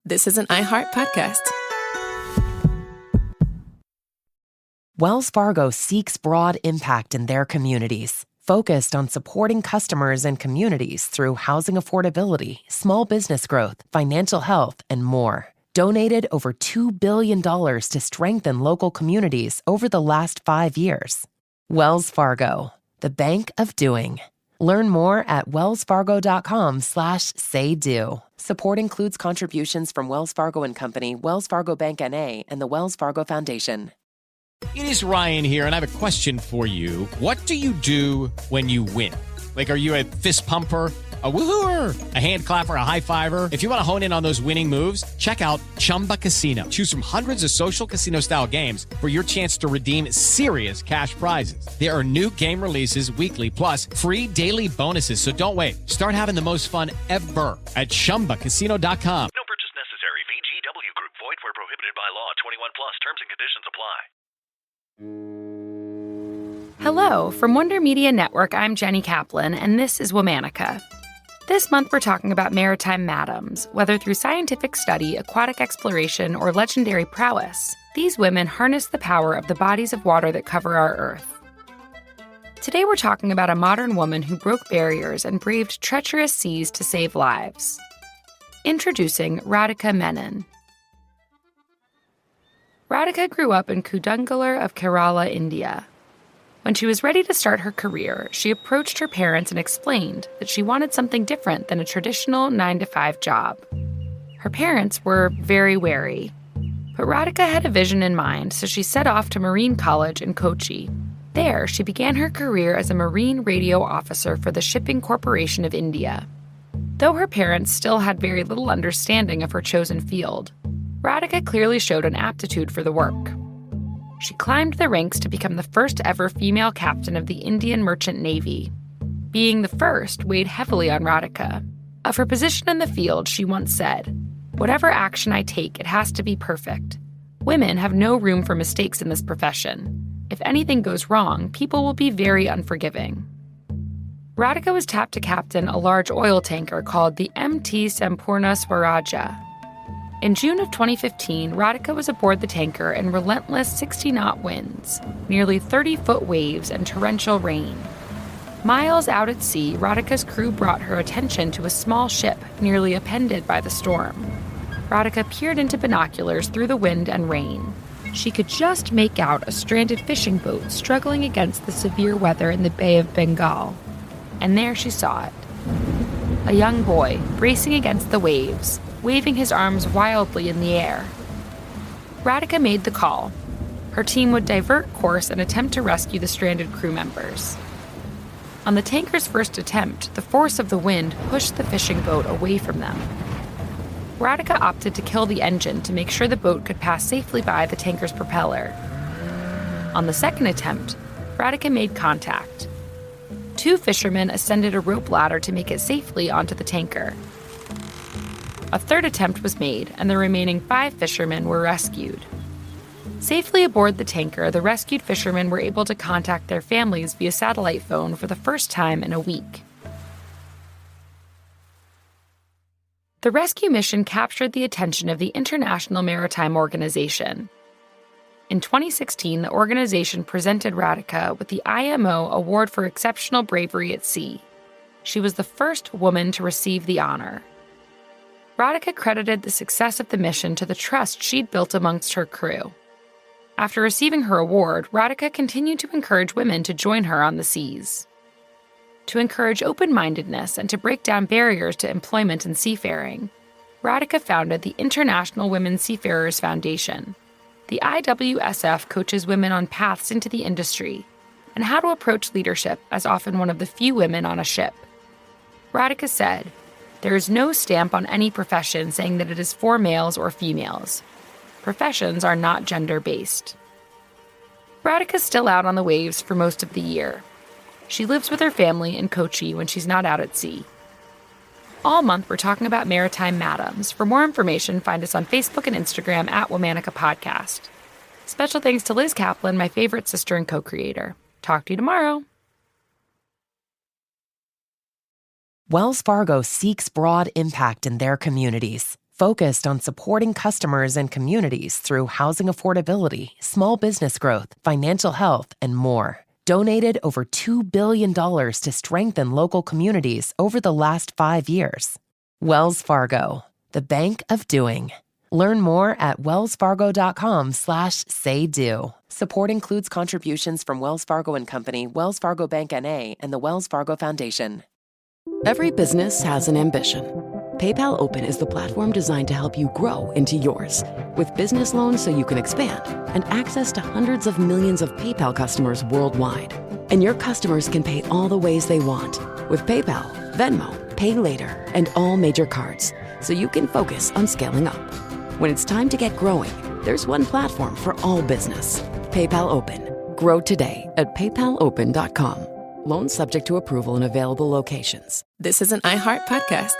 This is an iHeart podcast. Wells Fargo seeks broad impact in their communities, focused on supporting customers and communities through housing affordability, small business growth, financial health, and more. Donated over $2 billion to strengthen local communities over the last 5 years. Wells Fargo, the bank of doing. Learn more at wellsfargo.com/saydo. Support includes contributions from Wells Fargo and Company, Wells Fargo Bank N.A., and the Wells Fargo Foundation. It is Ryan here, and I have a question for you. What do you do when you win? Like, are you a fist pumper, a woo-hooer, a hand clapper, a high-fiver? If you want to hone in on those winning moves, check out Chumba Casino. Choose from hundreds of social casino-style games for your chance to redeem serious cash prizes. There are new game releases weekly, plus free daily bonuses. So don't wait. Start having the most fun ever at ChumbaCasino.com. No purchase necessary. VGW Group. Void where prohibited by law. 21 plus. Terms and conditions apply. Hello, from Wonder Media Network, I'm Jenny Kaplan, and this is Womanica. This month we're talking about maritime madams. Whether through scientific study, aquatic exploration, or legendary prowess, these women harness the power of the bodies of water that cover our Earth. Today we're talking about a modern woman who broke barriers and braved treacherous seas to save lives. Introducing Radhika Menon. Radhika grew up in Kodungallur of Kerala, India. When she was ready to start her career, she approached her parents and explained that she wanted something different than a traditional 9-to-5 job. Her parents were very wary, but Radhika had a vision in mind, so she set off to Marine College in Kochi. There, she began her career as a marine radio officer for the Shipping Corporation of India. Though her parents still had very little understanding of her chosen field, Radhika clearly showed an aptitude for the work. She climbed the ranks to become the first ever female captain of the Indian Merchant Navy. Being the first weighed heavily on Radhika. Of her position in the field, she once said, "Whatever action I take, it has to be perfect. Women have no room for mistakes in this profession. If anything goes wrong, people will be very unforgiving." Radhika was tapped to captain a large oil tanker called the MT Sampurna Swaraja. In June of 2015, Radhika was aboard the tanker in relentless 60-knot winds, nearly 30-foot waves, and torrential rain. Miles out at sea, Radhika's crew brought her attention to a small ship nearly upended by the storm. Radhika peered into binoculars through the wind and rain. She could just make out a stranded fishing boat struggling against the severe weather in the Bay of Bengal. And there she saw it. A young boy, bracing against the waves, waving his arms wildly in the air. Radhika made the call. Her team would divert course and attempt to rescue the stranded crew members. On the tanker's first attempt, the force of the wind pushed the fishing boat away from them. Radhika opted to kill the engine to make sure the boat could pass safely by the tanker's propeller. On the second attempt, Radhika made contact. 2 fishermen ascended a rope ladder to make it safely onto the tanker. A third attempt was made, and the remaining 5 fishermen were rescued. Safely aboard the tanker, the rescued fishermen were able to contact their families via satellite phone for the first time in a week. The rescue mission captured the attention of the International Maritime Organization. In 2016, the organization presented Radhika with the IMO Award for Exceptional Bravery at Sea. She was the first woman to receive the honor. Radhika credited the success of the mission to the trust she'd built amongst her crew. After receiving her award, Radhika continued to encourage women to join her on the seas. To encourage open-mindedness and to break down barriers to employment in seafaring, Radhika founded the International Women Seafarers Foundation. The IWSF coaches women on paths into the industry and how to approach leadership as often one of the few women on a ship. Radhika said, "There is no stamp on any profession saying that it is for males or females. Professions are not gender-based." Radhika's still out on the waves for most of the year. She lives with her family in Kochi when she's not out at sea. All month, we're talking about maritime madams. For more information, find us on Facebook and Instagram at Womanica Podcast. Special thanks to Liz Kaplan, my favorite sister and co-creator. Talk to you tomorrow. Wells Fargo seeks broad impact in their communities, focused on supporting customers and communities through housing affordability, small business growth, financial health, and more. Donated over $2 billion to strengthen local communities over the last 5 years. Wells Fargo, the bank of doing. Learn more at wellsfargo.com/say-do. Support includes contributions from Wells Fargo & Company, Wells Fargo Bank N.A., and the Wells Fargo Foundation. Every business has an ambition. PayPal Open is the platform designed to help you grow into yours. With business loans so you can expand and access to hundreds of millions of PayPal customers worldwide. And your customers can pay all the ways they want with PayPal, Venmo, Pay Later, and all major cards, so you can focus on scaling up. When it's time to get growing, there's one platform for all business. PayPal Open. Grow today at paypalopen.com. Loans subject to approval in available locations. This is an iHeart podcast.